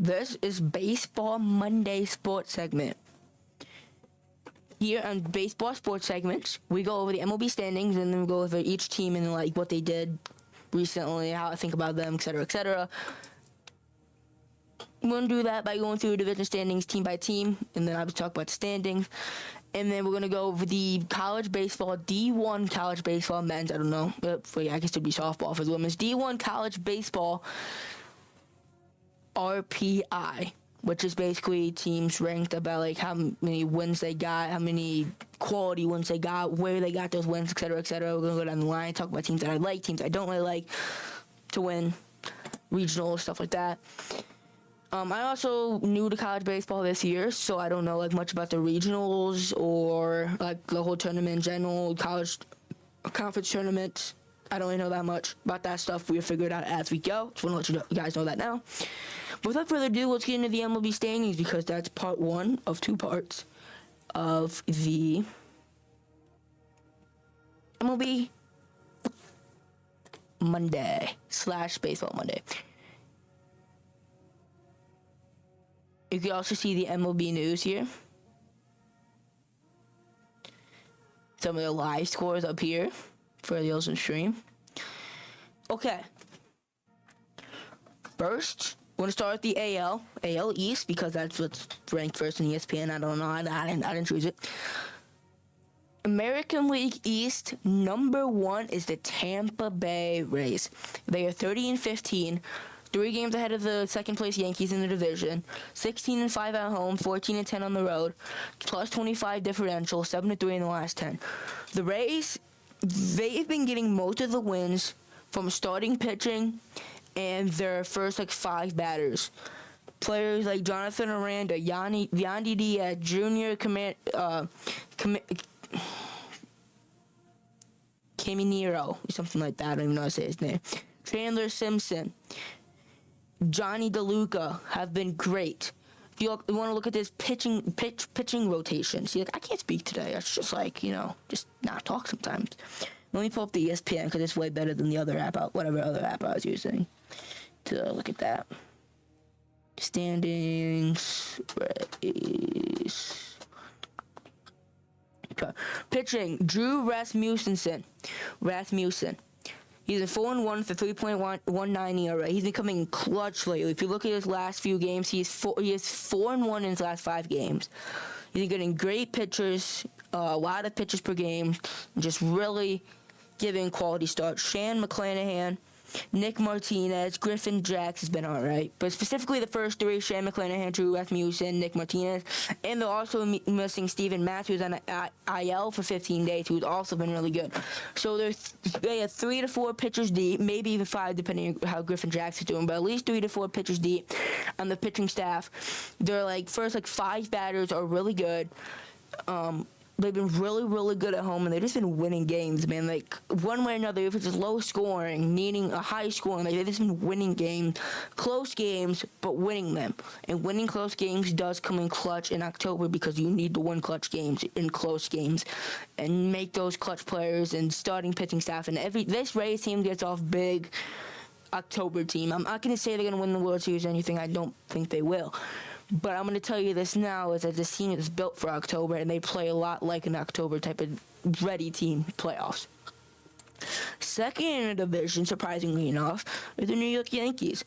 This is Baseball Monday Sports segment. Here on Baseball Sports segments, we go over the MLB standings and then we go over each team and like what they did recently, how I think about them, etc., etc. We're going to do that by going through division standings team by team, and then I'll talk about the standings. And then we're going to go over the college baseball, D1 college baseball, men's, I don't know. I guess it would be softball for the women's. D1 college baseball RPI, which is basically teams ranked about like how many wins they got, how many quality wins they got, where they got those wins, etc., etc. We're going to go down the line, talk about teams that I like, teams I don't really like to win, regional, stuff like that. I also new to college baseball this year, so I don't know like much about the regionals or like the whole tournament in general, college conference tournaments. I don't really know that much about that stuff. We'll figure it out as we go. Just want to let you guys know that now. Without further ado, let's get into the MLB standings because that's part one of two parts of the MLB Monday / Baseball Monday. You can also see the MLB news here. Some of the live scores up here for the Olsen stream. Okay. First, we're gonna start with the AL East because that's what's ranked first in ESPN. I don't know. I didn't choose it. American League East #1 is the Tampa Bay Rays. They are 30-15. 3 games ahead of the second place Yankees in the division, 16-5 at home, 14-10 on the road, plus 25 differential, 7-3 in the last 10. The Rays, they've been getting most of the wins from starting pitching and their first 5 batters. Players like Jonathan Aranda, Yandy Diaz, Junior Caminero, something like that. I don't even know how to say his name. Chandler Simpson, Johnny DeLuca have been great. If you want to look at this pitching rotation, see, I can't speak today. It's just just not talk sometimes. Let me pull up the ESPN because it's way better than the other app, whatever other app I was using to look at that. Standings, Rays. Okay. Pitching, Drew Rasmussen. He's a 4-1 for 3.19 ERA. He's becoming clutch lately. If you look at his last few games, he is 4-1 in his last 5 games. He's getting great pitchers, a lot of pitches per game, just really giving quality starts. Shane McClanahan, Nick Martinez, Griffin Jax has been all right. But specifically the first 3, Shane McClanahan, Drew Rasmussen, Nick Martinez. And they're also missing Steven Matthews on IL for 15 days, who's also been really good. So they have 3 to 4 pitchers deep, maybe even 5 depending on how Griffin Jax is doing, but at least 3 to 4 pitchers deep on the pitching staff. Their first 5 batters are really good. They've been really, really good at home, and they've just been winning games, man. One way or another, if it's just low scoring, needing a high scoring, they've just been winning games, close games, but winning them. And winning close games does come in clutch in October because you need to win clutch games in close games and make those clutch players and starting pitching staff. And this Rays team gets off big October team. I'm not going to say they're going to win the World Series or anything. I don't think they will. But I'm going to tell you this now is that this team is built for October, and they play a lot like an October type of ready team playoffs. Second in the division, surprisingly enough, is the New York Yankees.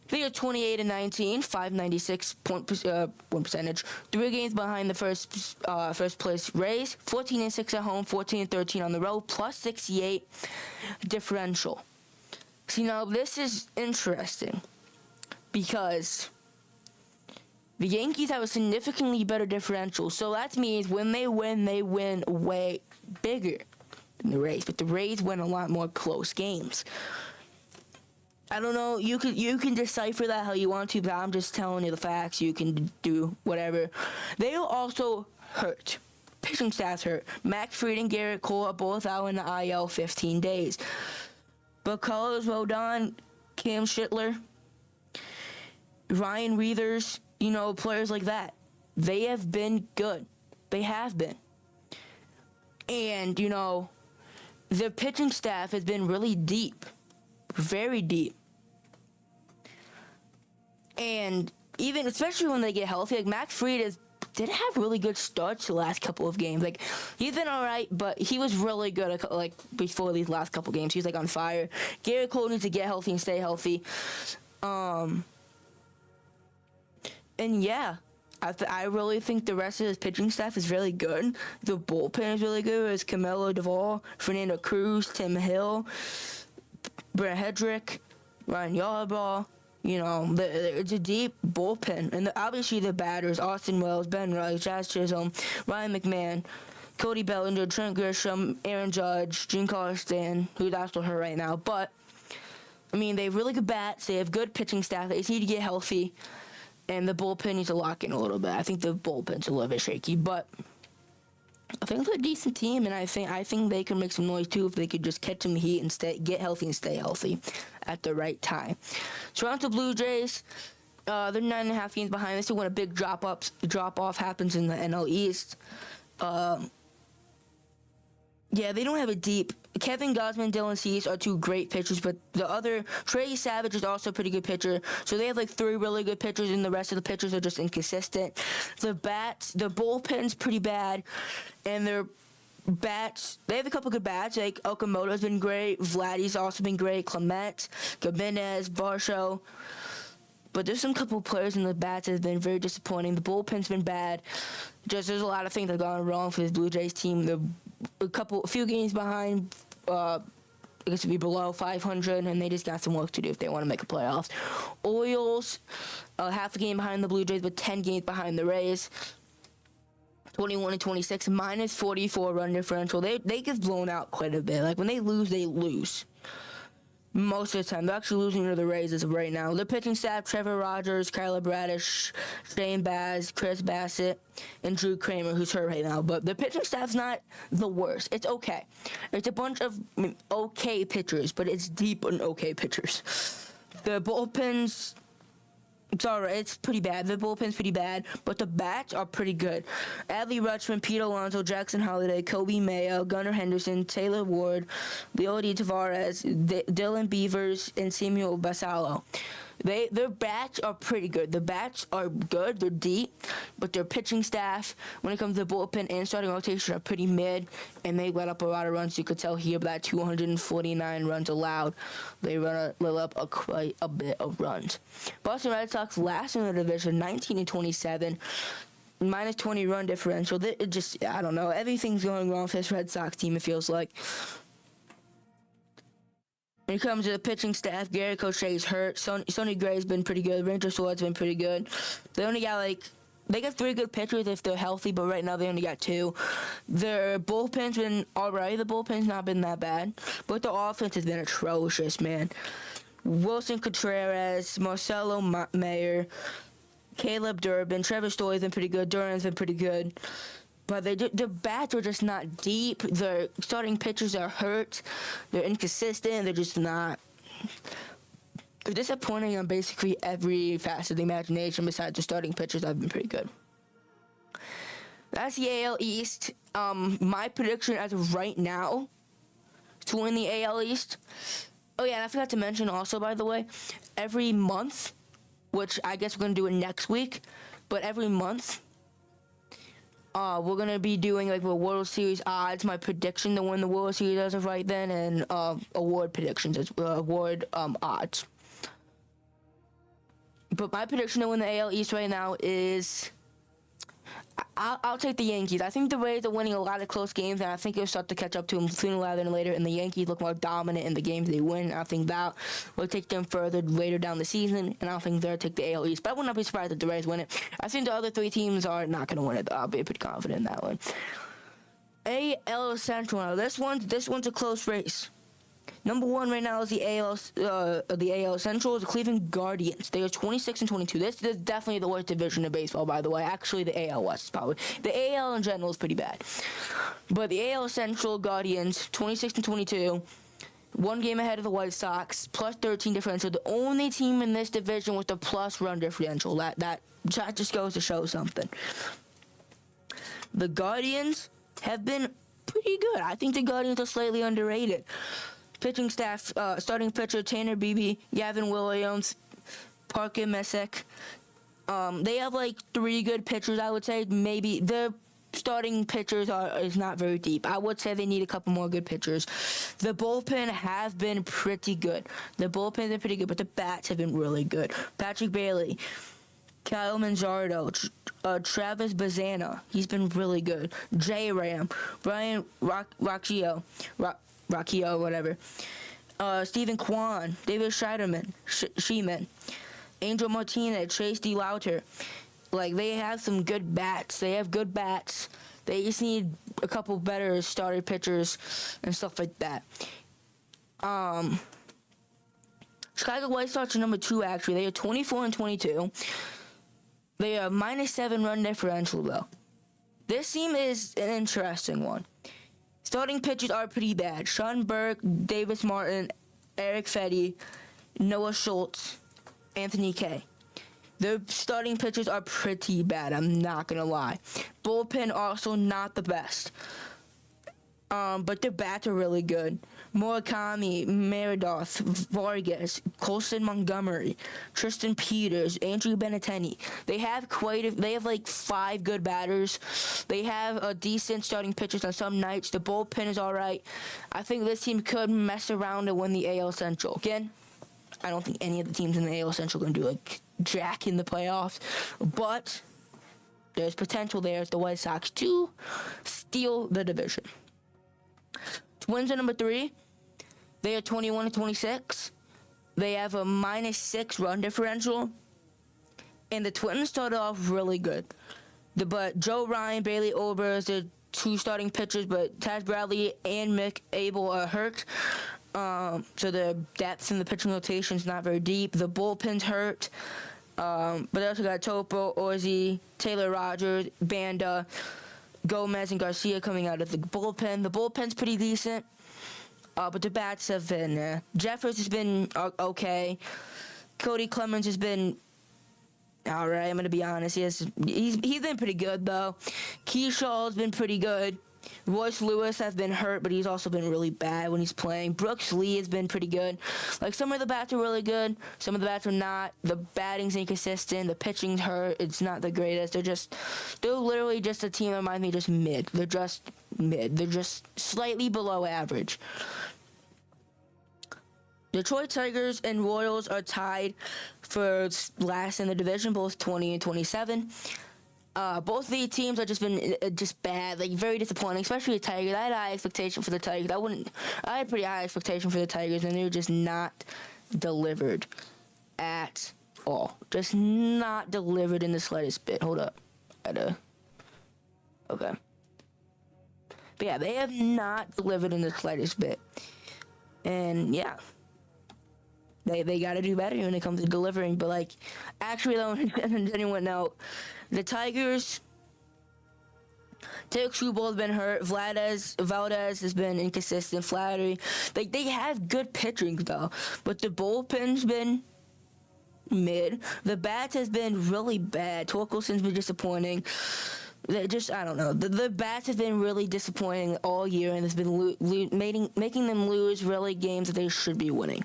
They are 28-19, 596 win percentage. 3 games behind the first place Rays, 14-6 at home, 14-13 on the road, plus 68 differential. See, now this is interesting because the Yankees have a significantly better differential, so that means when they win way bigger than the Rays. But the Rays win a lot more close games. I don't know. You can decipher that how you want to, but I'm just telling you the facts. You can do whatever. They are also hurt. Pitching staff's hurt. Max Fried and Garrett Cole are both out in the IL 15 days. But Carlos Rodon, Cam Schittler, Ryan Reithers, players like that, they have been good. They have been. And, the pitching staff has been really deep. Very deep. And even, especially when they get healthy, like Max Fried didn't have really good starts the last couple of games. Like, he's been all right, but he was really good, like, before these last couple games. He was, like, on fire. Garrett Cole needs to get healthy and stay healthy. And, yeah. I really think the rest of his pitching staff is really good. The bullpen is really good. It's Camilo Duvall, Fernando Cruz, Tim Hill, Brent Hedrick, Ryan Yarbrough. You know, it's a deep bullpen. And obviously the batters, Austin Wells, Ben Rice, Jazz Chisholm, Ryan McMahon, Cody Bellinger, Trent Grisham, Aaron Judge, Giancarlo Stanton, who's also hurt right now. But, I mean, they have really good bats. They have good pitching staff. They just need to get healthy. And the bullpen needs to lock in a little bit. I think the bullpen's a little bit shaky, but I think they're a decent team, and I think they can make some noise too if they could just catch some heat and get healthy and stay healthy at the right time. Toronto Blue Jays, they're 9.5 games behind. They still want a big drop off happens in the NL East. Yeah, they don't have a deep. Kevin Gausman, Dylan Cease are two great pitchers, but the other, Trey Savage is also a pretty good pitcher. So they have like 3 really good pitchers, and the rest of the pitchers are just inconsistent. The bullpen's pretty bad, and their bats, they have a couple good bats. Like Okamoto's been great, Vladdy's also been great, Clement, Gimenez, Varsho. But there's some couple players in the bats that have been very disappointing. The bullpen's been bad. There's a lot of things that have gone wrong for this Blue Jays team. They're a few games behind, I guess to be below 500, and they just got some work to do if they want to make a playoffs. Orioles, half a game behind the Blue Jays, but 10 games behind the Rays. 21 and 26, minus 44 run differential. They get blown out quite a bit. Like when they lose, they lose. Most of the time. They're actually losing to the Rays as of right now. Their pitching staff, Trevor Rogers, Kyler Bradish, Shane Baz, Chris Bassett, and Drew Kramer, who's hurt right now. But their pitching staff's not the worst. It's okay. It's a bunch of okay pitchers, but it's deep and okay pitchers. The bullpen's... It's alright. It's pretty bad. The bullpen's pretty bad, but the bats are pretty good. Adley Rutschman, Pete Alonso, Jackson Holliday, Kobe Mayo, Gunnar Henderson, Taylor Ward, Leody Tavares, Dylan Beavers, and Samuel Basallo. Their bats are pretty good. The bats are good. They're deep, but their pitching staff, when it comes to the bullpen and starting rotation, are pretty mid, and they let up a lot of runs. You could tell here that 249 runs allowed. They let up quite a bit of runs. Boston Red Sox last in the division, 19 and 27. Minus 20 run differential. I don't know. Everything's going wrong for this Red Sox team, it feels like. When it comes to the pitching staff, Garrett Crochet's hurt. Sonny Gray's been pretty good. Ranger Suarez's been pretty good. They only got they got 3 good pitchers if they're healthy, but right now they only got 2. Their bullpen's been alright. The bullpen's not been that bad, but the offense has been atrocious, man. Wilson Contreras, Marcelo Mayer, Caleb Durbin, Trevor Story's been pretty good. Duran's been pretty good. But the bats are just not deep. Their starting pitchers are hurt. They're inconsistent. They're just not. They're disappointing on basically every facet of the imagination besides the starting pitchers. I've been pretty good. That's the AL East. My prediction as of right now to win the AL East. Oh yeah, and I forgot to mention also, by the way, every month, which I guess we're going to do it next week, but every month, we're going to be doing like the World Series odds, my prediction to win the World Series as of right then, and award predictions, award odds. But my prediction to win the AL East right now is... I'll take the Yankees. I think the Rays are winning a lot of close games, and I think it'll start to catch up to them sooner rather than later, and the Yankees look more dominant in the games they win. I think that will take them further later down the season, and I think they'll take the AL East. But I would not be surprised if the Rays win it. I think the other 3 teams are not going to win it, though. I'll be pretty confident in that one. AL Central. Now, this one's a close race. Number 1 right now is the AL Central, is the Cleveland Guardians. They are 26 and 22. This is definitely the worst division of baseball, by the way. Actually, the AL West is probably. The AL in general is pretty bad. But the AL Central Guardians, 26 and 22, 1 game ahead of the White Sox, plus 13 differential. The only team in this division with a plus run differential. That just goes to show something. The Guardians have been pretty good. I think the Guardians are slightly underrated. Pitching staff, starting pitcher Tanner Beebe, Gavin Williams, Parker Messick, They have like 3 good pitchers, I would say. Maybe their starting pitchers is not very deep. I would say they need a couple more good pitchers. The bullpen has been pretty good. But the bats have been really good. Patrick Bailey, Kyle Manzardo, Travis Bazana, he's been really good. J Ram, Brian Rocchio, whatever. Stephen Kwan, David Sheeman, Angel Martinez, Chase D. Lauter. Like, they have some good bats. They just need a couple better starter pitchers and stuff like that. Chicago White Sox are number 2, actually. They are 24-22. They are -7 run differential, though. This team is an interesting one. Starting pitchers are pretty bad. Sean Burke, Davis Martin, Eric Fetty, Noah Schultz, Anthony Kay. Their starting pitchers are pretty bad, I'm not gonna lie. Bullpen also not the best. But their bats are really good. Murakami, Meredith, Vargas, Colson Montgomery, Tristan Peters, Andrew Benintendi. They have like 5 good batters. They have a decent starting pitchers on some nights. The bullpen is alright. I think this team could mess around and win the AL Central. Again, I don't think any of the teams in the AL Central are gonna do like jack in the playoffs, but there's potential there as the White Sox to steal the division. Twins are number 3. They are 21-26. They have a -6 run differential, and the Twins started off really good. But Joe Ryan, Bailey Ober, the 2 starting pitchers, but Taz Bradley and Mick Abel are hurt. So the depth in the pitching rotation is not very deep. The bullpen's hurt. But they also got Topo, Ozzie, Taylor Rogers, Banda, Gomez, and Garcia coming out of the bullpen. The bullpen's pretty decent. But the bats have been... Jeffers has been okay. Cody Clemens has been... alright, I'm going to be honest. He's been pretty good, though. Keyshaw has been pretty good. Royce Lewis has been hurt, but he's also been really bad when he's playing. Brooks Lee has been pretty good. Like, some of the bats are really good. Some of the bats are not. The batting's inconsistent. The pitching's hurt. It's not the greatest. They're literally just a team that reminds me just mid. They're just mid. They're just slightly below average. Detroit Tigers and Royals are tied for last in the division, both 20-27. Both of these teams have just been just bad, like very disappointing, especially the Tigers. I had high expectation for the Tigers. I had pretty high expectation for the Tigers, and they were just not delivered at all. Just not delivered in the slightest bit. Hold up. Okay. But yeah, they have not delivered in the slightest bit. And yeah. They got to do better when it comes to delivering. But, like, actually, though, on a genuine note, the Tigers, Taylor Schubel has been hurt. Valdez has been inconsistent. Flattery. They have good pitching, though. But the bullpen's been mid. The bats has been really bad. Torkelson's been disappointing. I don't know. The bats have been really disappointing all year, and it's been making them lose really games that they should be winning.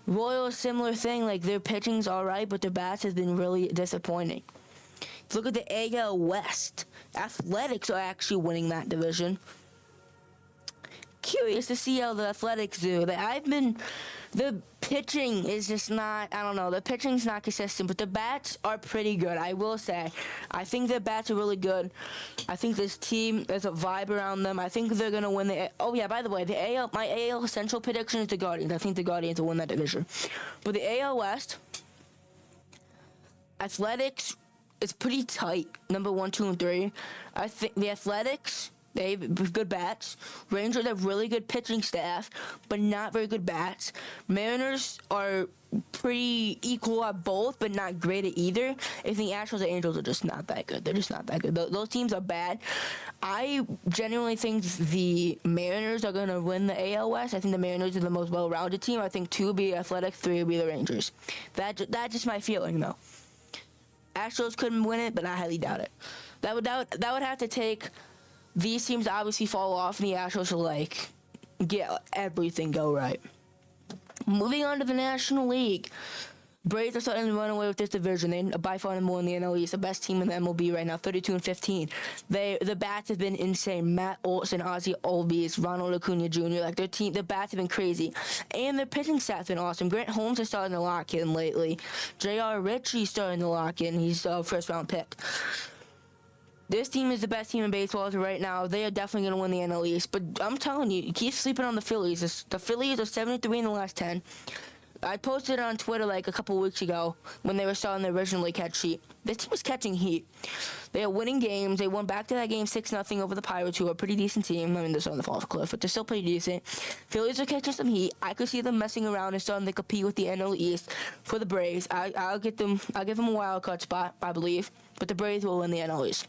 Royals, similar thing. Like, their pitching's alright, but their bats has been really disappointing. Look at the AL West. Athletics are actually winning that division. Curious to see how the Athletics do. The pitching is just not, I don't know, the pitching's not consistent, but the bats are pretty good, I will say. I think the bats are really good. I think this team, there's a vibe around them. I think they're going to win oh yeah, by the way, my AL Central prediction is the Guardians. I think the Guardians will win that division. But the AL West, Athletics is pretty tight, number 1, 2, and 3. I think the Athletics, they have good bats. Rangers have really good pitching staff, but not very good bats. Mariners are pretty equal at both, but not great at either. I think Astros and Angels are just not that good. They're just not that good. Those teams are bad. I genuinely think the Mariners are going to win the AL West. I think the Mariners are the most well-rounded team. I think 2 will be Athletics, 3 will be the Rangers. That's just my feeling, though. Astros couldn't win it, but I highly doubt it. That would have to take... These teams obviously fall off, and the Astros will, get everything go right. Moving on to the National League. Braves are starting to run away with this division. They're by far and more in the NL East, the best team in the MLB right now, 32-15. The bats have been insane. Matt Olson, Ozzie Albies, Ronald Acuna Jr. Like the bats have been crazy, and their pitching staff's been awesome. Grant Holmes is starting to lock in lately. J.R. Ritchie's starting to lock in. He's a first-round pick. This team is the best team in baseball right now. They are definitely going to win the NL East. But I'm telling you, keep sleeping on the Phillies. The Phillies are 7-3 in the last 10. I posted on Twitter like a couple weeks ago when they were starting to originally catch heat. This team was catching heat. They are winning games. They won back to that game 6-0 over the Pirates, who are a pretty decent team. I mean, they're starting to fall off a cliff, but they're still pretty decent. Phillies are catching some heat. I could see them messing around and starting to compete with the NL East for the Braves. I'll give them a wild card spot, I believe, but the Braves will win the NL East.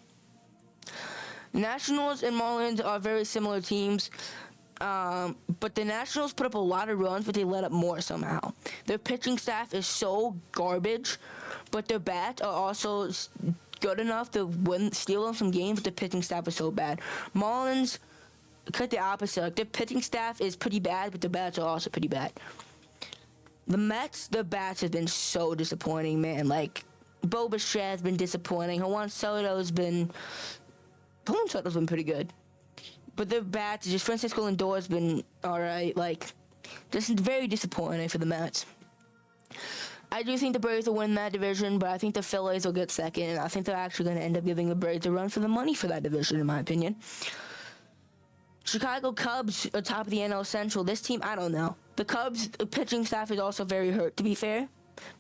Nationals and Marlins are very similar teams. But the Nationals put up a lot of runs, but they let up more somehow. Their pitching staff is so garbage, but their bats are also good enough to steal them some games, but the pitching staff is so bad. Marlins cut the opposite. Like, their pitching staff is pretty bad, but the bats are also pretty bad. The Mets, their bats have been so disappointing, man. Like, Bo Bichette has been disappointing. Juan Soto's been pretty good. But their bats, just Francisco Lindor's been alright. Like, just very disappointing for the Mets. I do think the Braves will win that division, but I think the Phillies will get second. I think they're actually going to end up giving the Braves a run for the money for that division, in my opinion. Chicago Cubs are top of the NL Central. This team, I don't know. The Cubs' pitching staff is also very hurt, to be fair.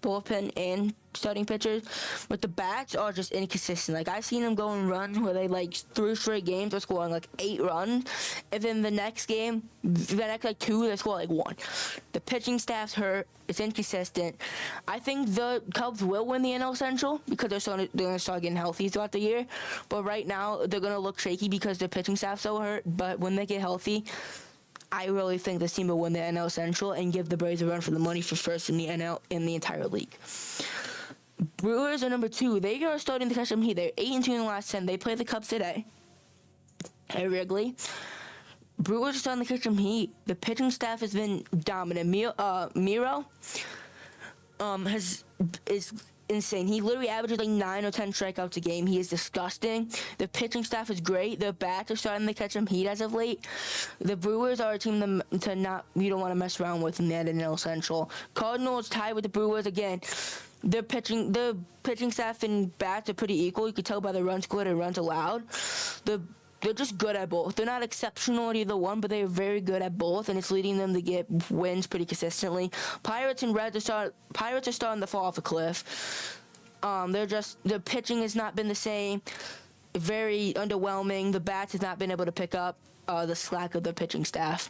Bullpen and starting pitchers, but the bats are just inconsistent. Like, I've seen them go and runs where they, like, 3 straight games, they're scoring like 8 runs, and then the next game, the next like 2, they score like 1. The pitching staff's hurt. It's inconsistent. I think the Cubs will win the NL Central because they're going to start getting healthy throughout the year, but right now they're going to look shaky because their pitching staff's so hurt. But when they get healthy, I really think this team will win the NL Central and give the Braves a run for the money for first in the NL in the entire league. Brewers are number 2. They are starting to catch some heat. They're 8-2 in the last 10. They play the Cubs today at Wrigley. Brewers are starting to catch some heat. The pitching staff has been dominant. Miro is insane. He literally averages like 9 or 10 strikeouts a game. He is disgusting. The pitching staff is great. The bats are starting to catch some heat as of late. The Brewers are a team you don't want to mess around with in the NL Central. Cardinals tied with the Brewers again. The pitching staff and bats are pretty equal. You can tell by the run scored and runs allowed. They're just good at both. They're not exceptional at either one, but they're very good at both, and it's leading them to get wins pretty consistently. Pirates and Reds are starting to fall off a cliff. Their pitching has not been the same. Very underwhelming. The bats has not been able to pick up the slack of the pitching staff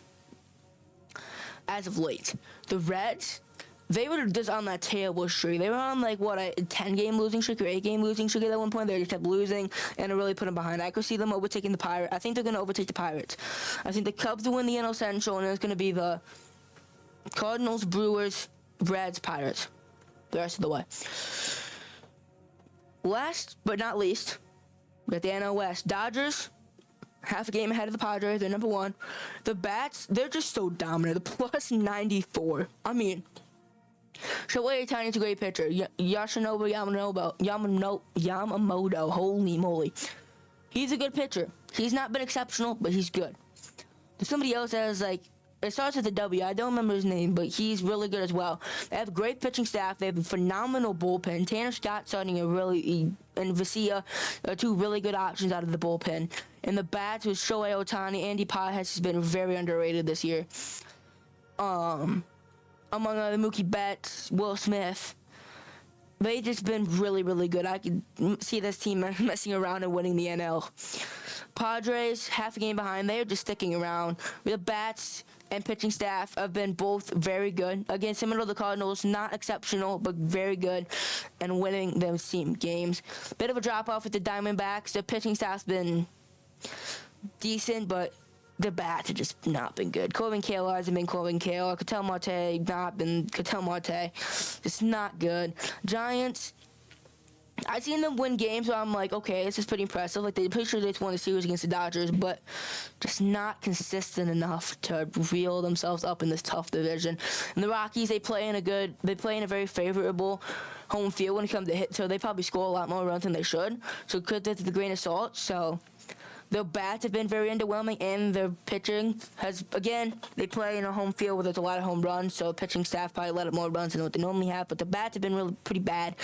as of late. The Reds, they were just on that terrible streak. They were on like a 10-game losing streak or 8-game losing streak at one point. They just kept losing, and it really put them behind. I could see them overtaking the Pirates. I think they're going to overtake the Pirates. I think the Cubs will win the NL Central, and it's going to be the Cardinals, Brewers, Reds, Pirates the rest of the way. Last but not least, we got the NL West. Dodgers, half a game ahead of the Padres. They're number 1. The Bats, they're just so dominant. The plus 94. I mean, Shohei Ohtani's a great pitcher. Yoshinobu Yamamoto, holy moly. He's a good pitcher. He's not been exceptional, but he's good. There's somebody else that is like, it starts with a W. I don't remember his name, but he's really good as well. They have a great pitching staff. They have a phenomenal bullpen. Tanner Scott starting and Vesia are 2 really good options out of the bullpen. And the bats with Shohei Ohtani, Andy Paz has been very underrated this year. Among other Mookie Betts, Will Smith, they've just been really, really good. I could see this team messing around and winning the NL. Padres, half a game behind. They're just sticking around. The bats and pitching staff have been both very good. Again, similar to the Cardinals, not exceptional, but very good, and winning those team games. Bit of a drop-off with the Diamondbacks. The pitching staff's been decent, but the bats have just not been good. Corbin Carroll hasn't been Corbin Carroll. Ketel Marte not been Ketel Marte. Just not good. Giants, I've seen them win games where I'm like, okay, this is pretty impressive. Like, they're pretty sure they won the series against the Dodgers, but just not consistent enough to reel themselves up in this tough division. And the Rockies, they play in a very favorable home field when it comes to hit, so they probably score a lot more runs than they should. So could take the grain of salt. So their bats have been very underwhelming, and their pitching has, again, they play in a home field where there's a lot of home runs, so pitching staff probably let up more runs than what they normally have. But the bats have been really pretty bad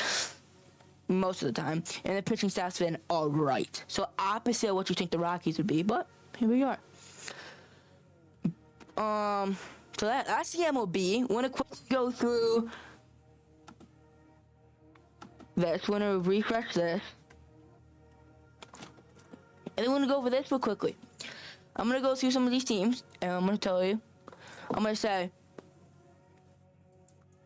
most of the time, and the pitching staff's been all right. So opposite of what you think the Rockies would be, but here we are. So that's the MLB. Want to quickly go through this. Want to refresh this, and then want to go over this real quickly. I'm gonna go through some of these teams, and I'm gonna tell you. I'm gonna say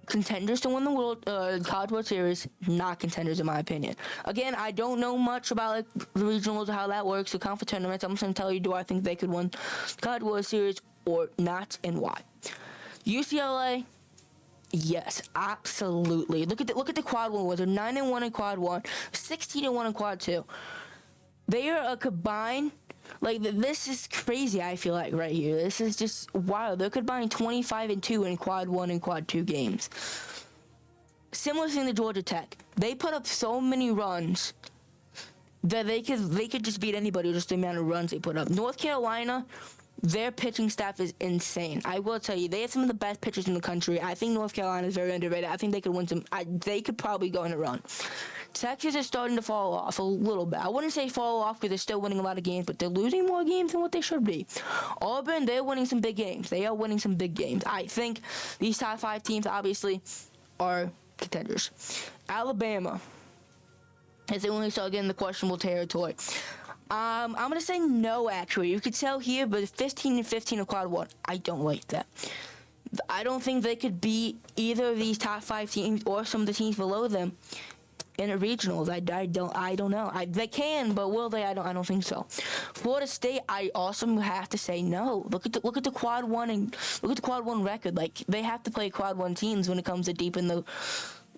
contenders to win the College World Series, not contenders in my opinion. Again, I don't know much about like the regionals or how that works, the conference tournaments. I'm just gonna tell you, do I think they could win the College World Series or not, and why? UCLA, yes, absolutely. Look at the quad one. They're 9-1 in quad one, 16-1 in quad two. They are a combined. Like, this is crazy, I feel like, right here. This is just wild. They're combined 25-2 in quad 1 and quad 2 games. Similar thing to Georgia Tech. They put up so many runs that they could just beat anybody, just the amount of runs they put up. North Carolina, their pitching staff is insane. I will tell you, they have some of the best pitchers in the country. I think North Carolina is very underrated. I think they could win some. They could probably go on a run. Texas is starting to fall off a little bit. I wouldn't say fall off because they're still winning a lot of games, but they're losing more games than what they should be. Auburn, they're winning some big games. They are winning some big games. I think these top 5 teams obviously are contenders. Alabama is the only start getting the questionable territory. I'm going to say no, actually. You could tell here, but 15-15 in quad 1, I don't like that. I don't think they could beat either of these top 5 teams or some of the teams below them in the regionals. I don't know. They can, but will they? I don't think so. Florida State, I also have to say no. Look at the quad 1 and look at the quad 1 record. Like, they have to play quad 1 teams when it comes to deep in the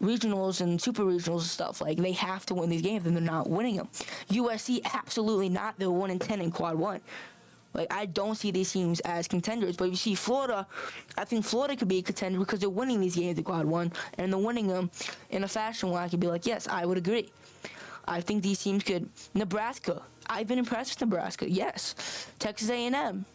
regionals and super regionals and stuff. Like, they have to win these games, and they're not winning them. USC, absolutely not. They're 1-10 in quad 1. Like, I don't see these teams as contenders. But if you see Florida, I think Florida could be a contender because they're winning these games in quad 1, and they're winning them in a fashion where I could be like, yes, I would agree. I think these teams could. Nebraska, I've been impressed with Nebraska. Yes. Texas A&M, I'm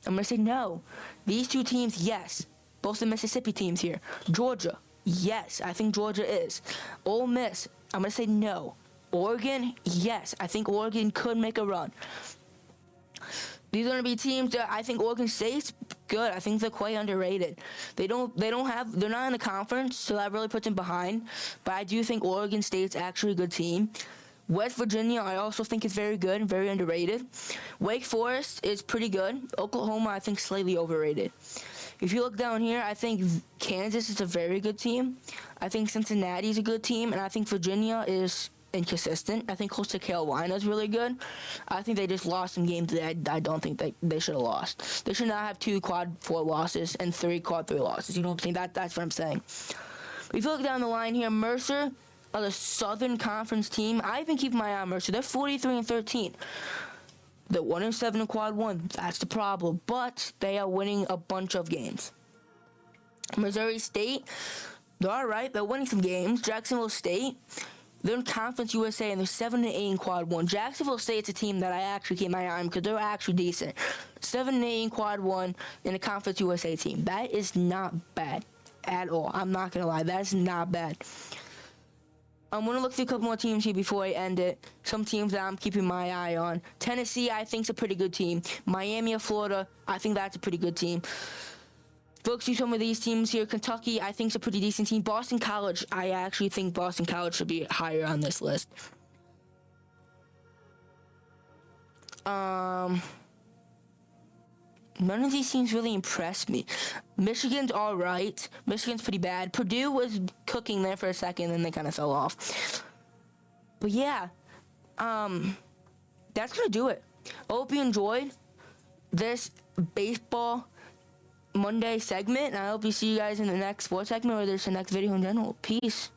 going to say no. These 2 teams, yes. Both the Mississippi teams here. Georgia, yes, I think Georgia is. Ole Miss, I'm going to say no. Oregon, yes, I think Oregon could make a run. These are going to be teams that I think Oregon State's good. I think they're quite underrated. They're not in the conference, so that really puts them behind. But I do think Oregon State's actually a good team. West Virginia, I also think is very good and very underrated. Wake Forest is pretty good. Oklahoma, I think, slightly overrated. If you look down here, I think Kansas is a very good team. I think Cincinnati is a good team, and I think Virginia is inconsistent. I think Coastal Carolina is really good. I think they just lost some games that I don't think they should have lost. They should not have 2 quad 4 losses and 3 quad 3 losses. You know what I'm saying? That's what I'm saying. If you look down the line here, Mercer are the Southern Conference team. I've been keeping my eye on Mercer. They're 43-13. They're 1-7 in quad 1. That's the problem. But they are winning a bunch of games. Missouri State, they're all right. They're winning some games. Jacksonville State, they're in Conference USA, and they're 7-8 in quad 1. Jacksonville State's a team that I actually keep my eye on because they're actually decent. 7-8 in quad 1 in a Conference USA team. That is not bad at all. I'm not going to lie. That is not bad. I'm going to look through a couple more teams here before I end it. Some teams that I'm keeping my eye on. Tennessee, I think, is a pretty good team. Miami of Florida, I think that's a pretty good team. Look through some of these teams here. Kentucky, I think, is a pretty decent team. Boston College, I actually think Boston College should be higher on this list. None of these teams really impressed me. Michigan's all right. Michigan's pretty bad. Purdue was cooking there for a second, and they kind of fell off. But yeah, that's gonna do it. I hope you enjoyed this baseball Monday segment, and I hope you see you guys in the next sports segment or there's the next video in general. Peace.